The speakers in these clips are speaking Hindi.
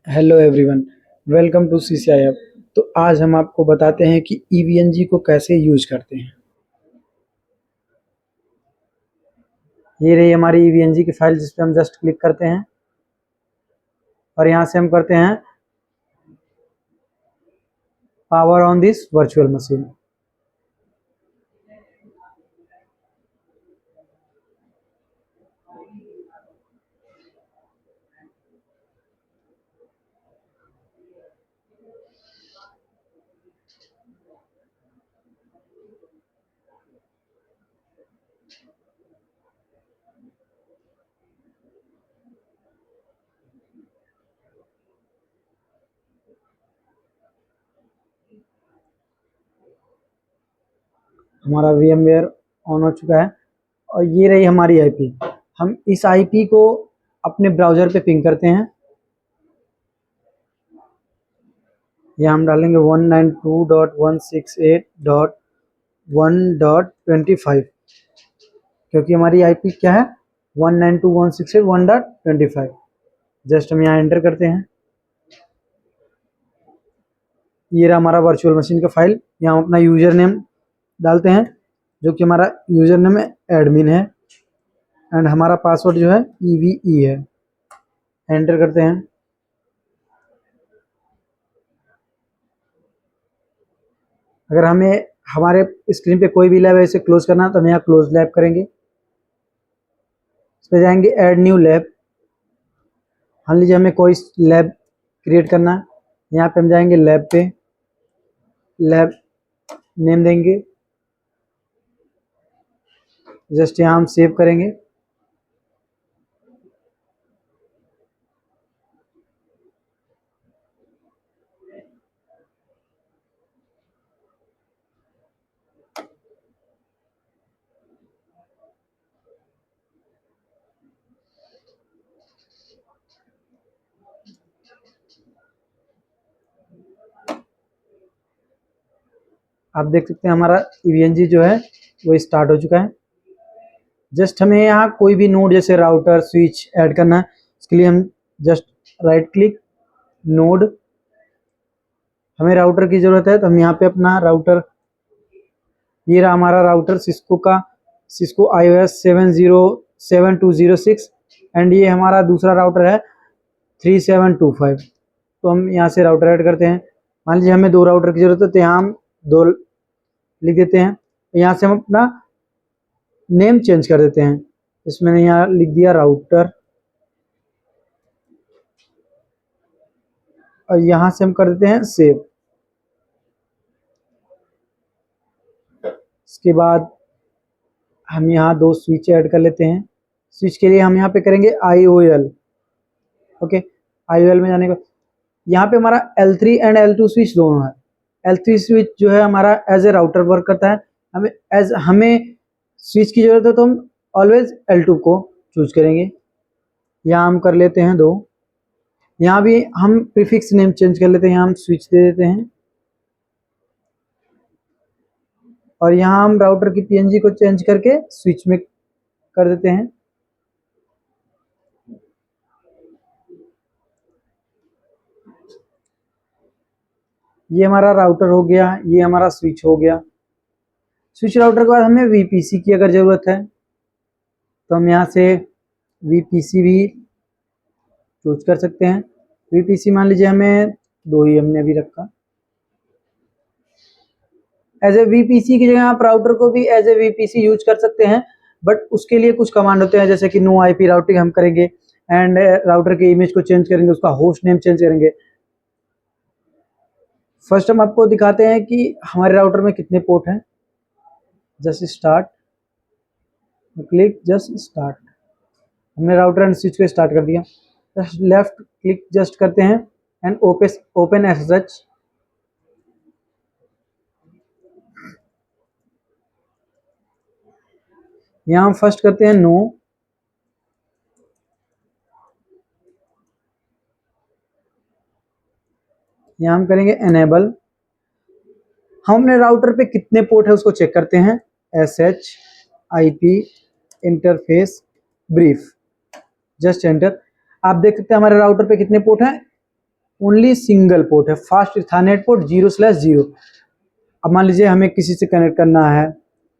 Hello everyone, welcome to CCI app. तो आज हम आपको बताते हैं कि ईवीएनजी को कैसे यूज करते हैं। ये रही हमारी ईवीएनजी की फाइल जिस पे हम जस्ट क्लिक करते हैं और यहाँ से हम करते हैं power on this virtual machine. हमारा VMware ऑन हो चुका है और ये रही हमारी आईपी। हम इस आईपी को अपने ब्राउज़र पे पिंग करते हैं। यहाँ हम डालेंगे 192.168.1.25 क्योंकि हमारी आईपी क्या है 192.168.1.25। जस्ट हम यहाँ एंटर करते हैं। ये रहा हमारा वर्चुअल मशीन का फाइल। यहाँ हम अपना यूजर नेम डालते हैं जो कि हमारा यूजर नेम एडमिन है एंड हमारा पासवर्ड जो है EVE है। एंटर करते हैं। अगर हमें हमारे स्क्रीन पे कोई भी लैब ऐसे क्लोज करना है तो हम यहाँ क्लोज लैब करेंगे। इस पर जाएंगे ऐड न्यू लैब। मान लीजिए हमें कोई लैब क्रिएट करना है, यहाँ पे हम जाएंगे लैब पे, लैब नेम देंगे, जस्ट यहाँ हम सेव करेंगे। आप देख सकते हैं हमारा EVNG जो है वो स्टार्ट हो चुका है। जस्ट हमें यहाँ कोई भी नोड जैसे राउटर स्विच ऐड करना है, उसके लिए हम जस्ट राइट क्लिक नोड, हमें राउटर की ज़रूरत है तो हम यहाँ पे अपना राउटर, ये रहा हमारा राउटर सिस्को का, सिस्को IOS 707206 एंड ये हमारा दूसरा राउटर है 3725। तो हम यहाँ से राउटर ऐड करते हैं। मान लीजिए हमें 2 राउटर की ज़रूरत है तो यहाँ हम 2 लिख देते हैं। यहाँ से हम अपना नेम चेंज कर देते हैं। इसमें मैंने यहाँ लिख दिया राउटर और यहाँ से हम कर देते हैं सेव। इसके बाद हम यहाँ 2 स्विच ऐड कर लेते हैं। स्विच के लिए हम यहाँ पे करेंगे IOL। ओके, IOL में जाने का यहाँ पे हमारा L3 एंड L2 स्विच दोनों है। L3 स्विच जो है हमारा एज ए राउटर वर्क करता है। हमें स्विच की ज़रूरत है तो हम ऑलवेज L2 को चूज करेंगे। यहाँ हम कर लेते हैं 2। यहाँ भी हम प्रीफिक्स नेम चेंज कर लेते हैं, यहाँ हम स्विच दे देते हैं और यहाँ हम राउटर की PNG को चेंज करके स्विच में कर देते हैं। ये हमारा राउटर हो गया, ये हमारा स्विच हो गया। स्विच राउटर के बाद हमें VPC की अगर ज़रूरत है तो हम यहाँ से VPC भी चूज कर सकते हैं। VPC मान लीजिए हमें 2 ही हमने अभी रखा। एज ए VPC की जगह आप राउटर को भी एज ए VPC यूज कर सकते हैं, बट उसके लिए कुछ कमांड होते हैं जैसे कि नो IP राउटिंग हम करेंगे एंड राउटर के इमेज को चेंज करेंगे, उसका होस्ट नेम चेंज करेंगे। फर्स्ट हम आपको दिखाते हैं कि हमारे राउटर में कितने पोर्ट हैं। Just start, click just start. हमने राउटर एंड स्विच को स्टार्ट कर दिया। जस्ट लेफ्ट क्लिक जस्ट करते हैं एंड ओपन SSH। यहाँ हम फर्स्ट करते हैं नो, यहाँ हम करेंगे एनेबल। हम अपने राउटर पे कितने पोर्ट है उसको चेक करते हैं। SH IP interface brief, just enter. आप देख सकते हैं हमारे राउटर पे कितने पोर्ट हैं, ओनली सिंगल पोर्ट है, फास्ट इथरनेट पोर्ट 0/0। अब मान लीजिए हमें किसी से कनेक्ट करना है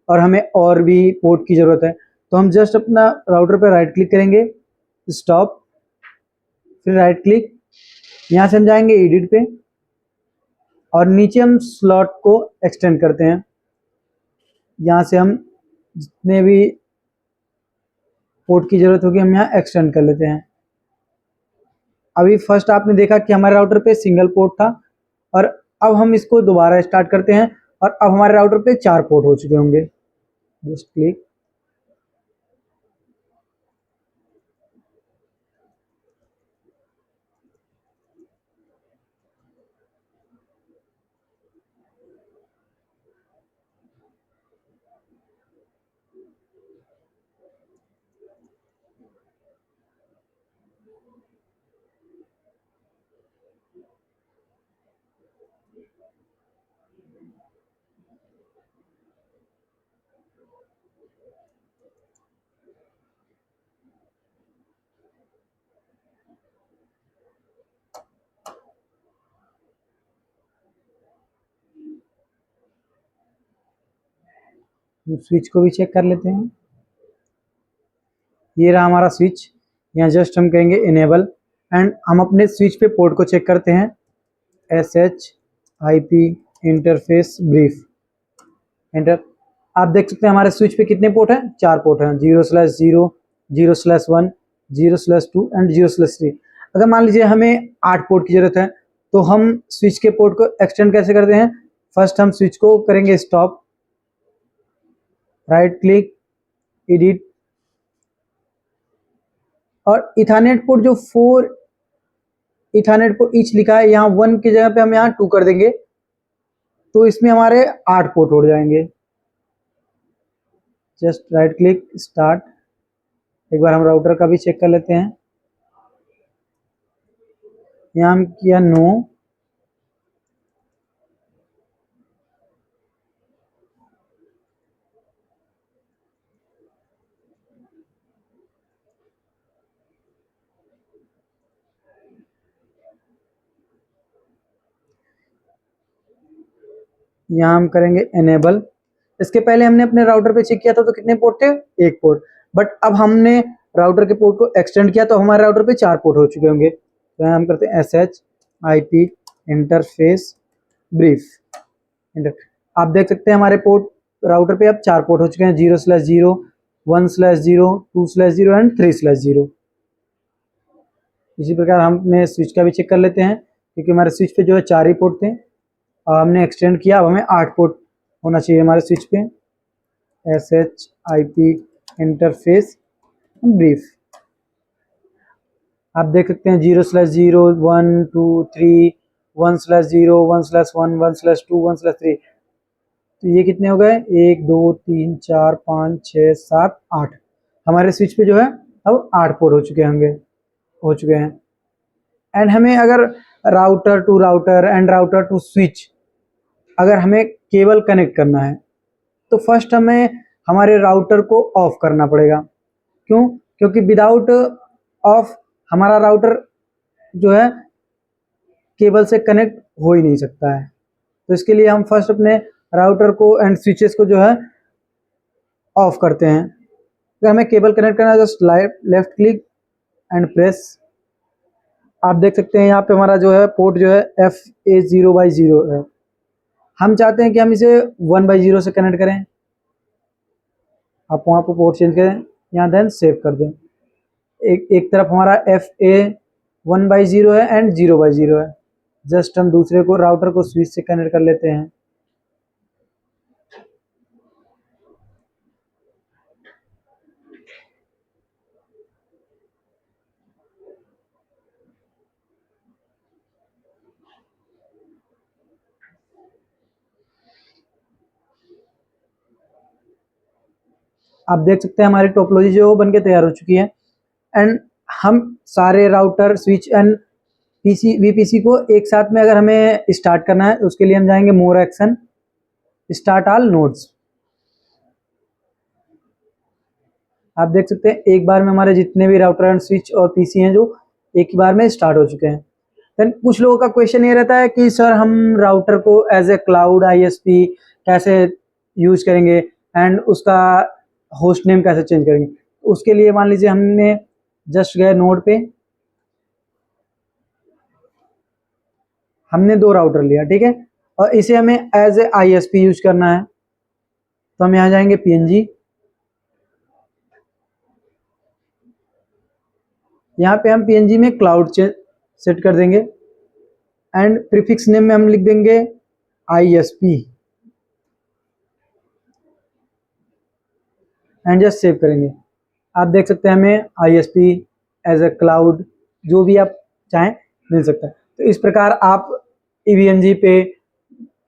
और हमें और भी पोर्ट की ज़रूरत है, तो हम जस्ट अपना राउटर पे राइट क्लिक करेंगे, स्टॉप, फिर राइट क्लिक, यहाँ से हम जाएंगे एडिट पे और नीचे हम स्लॉट को एक्सटेंड करते हैं। यहाँ से हम जितने भी पोर्ट की ज़रूरत होगी हम यहाँ एक्सटेंड कर लेते हैं। अभी फर्स्ट आपने देखा कि हमारे राउटर पे सिंगल पोर्ट था और अब हम इसको दोबारा स्टार्ट करते हैं और अब हमारे राउटर पे 4 पोर्ट हो चुके होंगे। जस्ट क्लिक, स्विच को भी चेक कर लेते हैं। ये रहा हमारा स्विच, यहाँ जस्ट हम कहेंगे इनेबल एंड हम अपने स्विच पे पोर्ट को चेक करते हैं। SHIP interface brief, enter. आप देख सकते हैं हमारे स्विच पे कितने पोर्ट हैं, 4 पोर्ट हैं, 0/0, 0/1, 0/2 एंड 0/3। अगर मान लीजिए हमें 8 पोर्ट की ज़रूरत है तो हम स्विच के पोर्ट को एक्सटेंड कैसे करते हैं। फर्स्ट हम स्विच को करेंगे स्टॉप, राइट क्लिक, एडिट, और इथरनेट पोर्ट जो 4 इथरनेट पोर्ट ईच लिखा है, यहाँ 1 की जगह पे हम यहाँ 2 कर देंगे तो इसमें हमारे 8 पोर्ट हो जाएंगे। Just right click, start. एक बार हम राउटर का भी चेक कर लेते हैं। यहाँ हम किया नो, यहाँ हम करेंगे एनेबल। इसके पहले हमने अपने राउटर पे चेक किया था तो कितने पोर्ट थे, 1 पोर्ट, बट अब हमने राउटर के पोर्ट को एक्सटेंड किया तो हमारे राउटर पे 4 पोर्ट हो चुके होंगे। तो यहाँ हम करते हैं SHIP इंटरफेस ब्रीफ, एंटर। आप देख सकते हैं हमारे पोर्ट राउटर पे अब 4 पोर्ट हो चुके हैं, 0/0, 1/0, 2/0 एंड 3/0। इसी प्रकार हम अपने स्विच का भी चेक कर लेते हैं, क्योंकि हमारे स्विच पे जो है 4 ही पोर्ट थे और हमने एक्सटेंड किया, अब हमें 8 पोर्ट होना चाहिए हमारे स्विच पे। SHIP इंटरफेस ब्रीफ, आप देख सकते हैं 0/0, 1, 2, 3, 1/0, 1/1, 1/2, 1/3। तो ये कितने हो गए, 1, 2, 3, 4, 5, 6, 7, 8। हमारे स्विच पे जो है अब 8 पोर्ट हो चुके हैं। एंड हमें अगर router to router and router to switch अगर हमें केबल कनेक्ट करना है तो फर्स्ट हमें हमारे राउटर को ऑफ करना पड़ेगा। क्यों, क्योंकि विदाउट ऑफ हमारा राउटर जो है केबल से कनेक्ट हो ही नहीं सकता है। तो इसके लिए हम फर्स्ट अपने राउटर को एंड स्विचेस को जो है ऑफ करते हैं। अगर हमें केबल कनेक्ट करना है just left click and press. आप देख सकते हैं यहाँ पे हमारा जो है पोर्ट जो है FA0/0 है। हम चाहते हैं कि हम इसे 1/0 से कनेक्ट करें। आप वहाँ पर पोर्ट चेंज करें, यहाँ देन सेव कर दें। एक तरफ हमारा FA 1/0 है एंड 0/0 है। जस्ट हम दूसरे को राउटर को स्विच से कनेक्ट कर लेते हैं। आप देख सकते हैं हमारी टोपोलॉजी जो बन के तैयार हो चुकी है। एंड हम सारे राउटर स्विच एंड VPC को एक साथ में अगर हमें स्टार्ट करना है उसके लिए हम जाएंगे more action, start all nodes. आप देख सकते हैं एक बार में हमारे जितने भी राउटर एंड स्विच और PC हैं जो एक ही बार में स्टार्ट हो चुके हैं। देन कुछ लोगों का क्वेश्चन ये रहता है कि सर हम राउटर को एज ए क्लाउड आईएसपी कैसे यूज करेंगे एंड उसका होस्ट नेम कैसे चेंज करेंगे। उसके लिए मान लीजिए हमने जस्ट गए नोड पे, हमने 2 राउटर लिया, ठीक है, और इसे हमें एज ए आईएसपी यूज करना है। तो हम यहाँ जाएंगे पीएनजी, यहाँ पे हम पीएनजी में क्लाउड सेट कर देंगे एंड प्रीफिक्स नेम में हम लिख देंगे आईएसपी एंड जस्ट सेव करेंगे। आप देख सकते हैं हमें आईएसपी एज ए क्लाउड जो भी आप चाहें मिल सकता है। तो इस प्रकार आप ईवीएनजी पे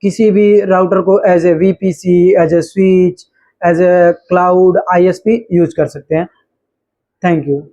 किसी भी राउटर को as a VPC, as a switch, as a cloud ISP use कर सकते हैं। Thank you.